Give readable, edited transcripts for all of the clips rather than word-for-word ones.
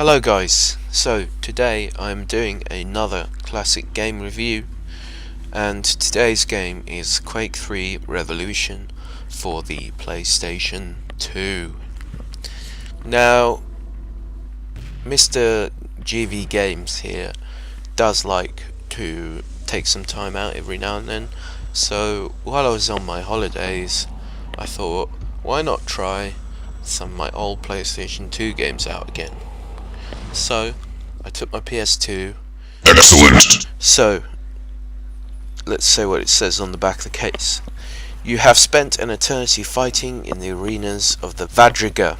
Hello guys, so today I'm doing another classic game review, and today's game is Quake 3 Revolution for the PlayStation 2. Now, Mr. GV Games here does like to take some time out every now and then, so while I was on my holidays I thought, why not try some of my old PlayStation 2 games out again. So, I took my Ps2. Excellent. So, let's say what it says on the back of the case. You have spent an eternity fighting in the arenas of the Vadriga.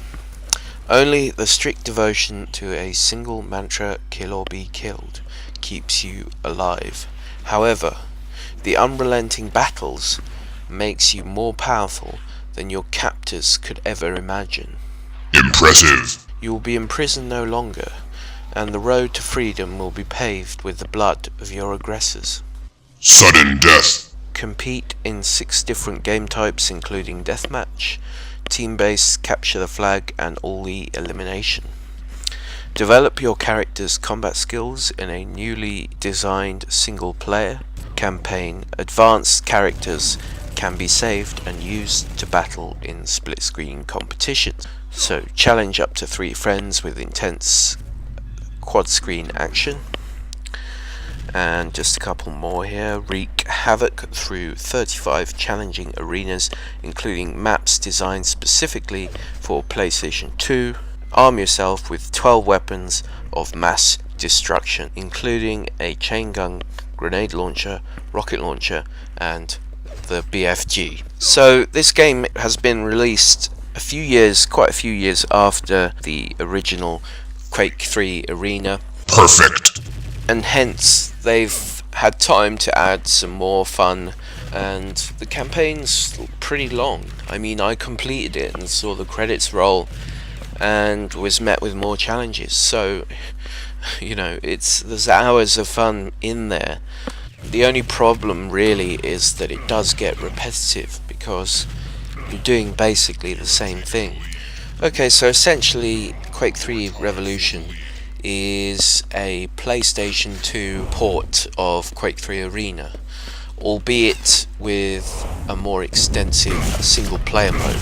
Only the strict devotion to a single mantra, kill or be killed, keeps you alive. However, the unrelenting battles makes you more powerful than your captors could ever imagine. Impressive. You will be imprisoned no longer, and the road to freedom will be paved with the blood of your aggressors. Sudden death. Compete in 6 different game types, including deathmatch, team-based, capture the flag, and all the elimination. Develop your character's combat skills in a newly designed single-player campaign. Advanced characters can be saved and used to battle in split-screen competitions. So challenge up to 3 friends with intense quad-screen action. And just a couple more here. Wreak havoc through 35 challenging arenas, including maps designed specifically for PlayStation 2. Arm yourself with 12 weapons of mass destruction, including a chain gun, grenade launcher, rocket launcher, and the BFG. So this game has been released quite a few years after the original Quake 3 Arena. Perfect. And hence they've had time to add some more fun, and the campaign's pretty long. I mean, I completed it and saw the credits roll and was met with more challenges, so you know, there's hours of fun in there. The only problem really is that it does get repetitive because you're doing basically the same thing. Okay, so essentially Quake 3 Revolution is a PlayStation 2 port of Quake 3 Arena, albeit with a more extensive single player mode.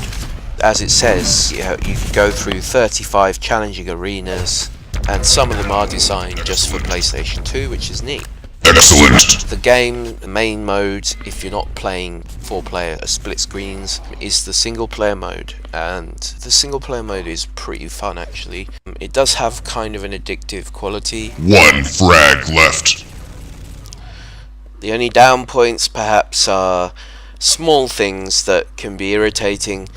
As it says, you can go through 35 challenging arenas, and some of them are designed just for PlayStation 2, which is neat. Excellent. The game, the main mode, if you're not playing 4-player split screens, is the single player mode, and the single player mode is pretty fun actually. It does have kind of an addictive quality. 1 frag left. The only down points perhaps are small things that can be irritating.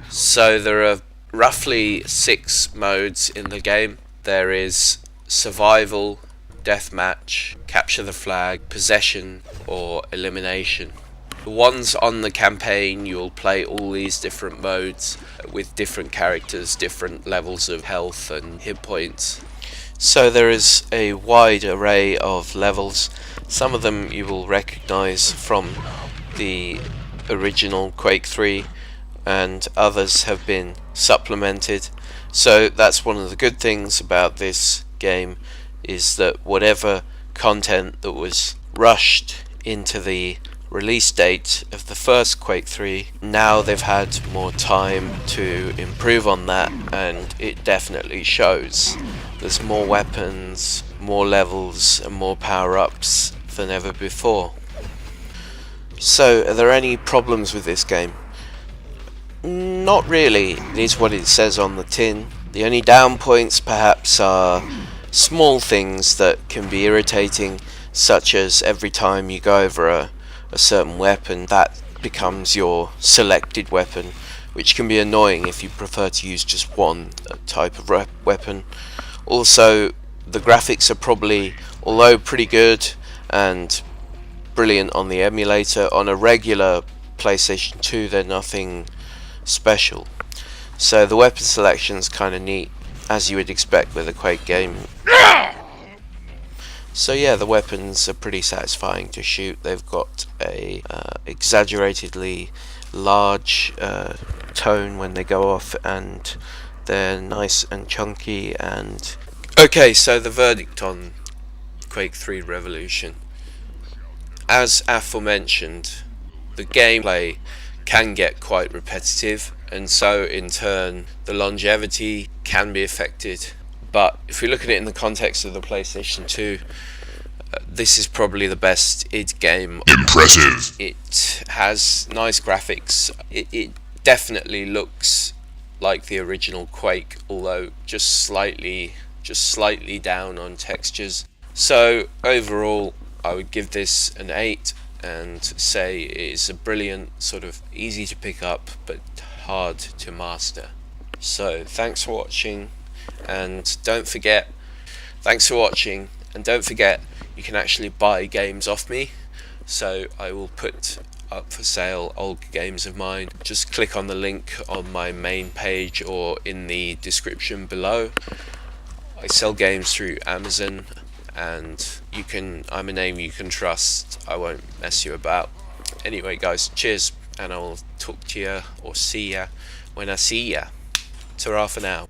So there are roughly 6 modes in the game. There is survival, deathmatch, capture the flag, possession, or elimination. The ones on the campaign, you'll play all these different modes with different characters, different levels of health and hit points. So there is a wide array of levels. Some of them you will recognize from the original Quake 3, and others have been supplemented. So that's one of the good things about this game, is that whatever content that was rushed into the release date of the first Quake 3, now they've had more time to improve on that, and it definitely shows. There's more weapons, more levels, and more power-ups than ever before. So, are there any problems with this game? Not really. It is what it says on the tin. The only down points perhaps are small things that can be irritating, such as every time you go over a certain weapon, that becomes your selected weapon, which can be annoying if you prefer to use just one type of weapon. Also, the graphics are probably, although pretty good and brilliant on the emulator, on a regular PlayStation 2 they're nothing special. So the weapon selection's kind of neat, as you would expect with a Quake game. So yeah, the weapons are pretty satisfying to shoot. They've got a exaggeratedly large tone when they go off, and They're nice and chunky and... Okay, so the verdict on Quake 3 Revolution. As aforementioned, the gameplay can get quite repetitive, and so in turn the longevity can be affected. But if we look at it in the context of the PlayStation 2, this is probably the best id game. Impressive. It has nice graphics. It definitely looks like the original Quake, although just slightly down on textures. So overall, I would give this an 8 and say it is a brilliant, sort of easy to pick up but hard to master. So thanks for watching, and don't forget, you can actually buy games off me. So I will put up for sale old games of mine. Just click on the link on my main page or in the description below. I sell games through Amazon, and I'm a name you can trust. I won't mess you about. Anyway guys, cheers, and I will talk to you or see ya when I see ya. Ta-ra for now.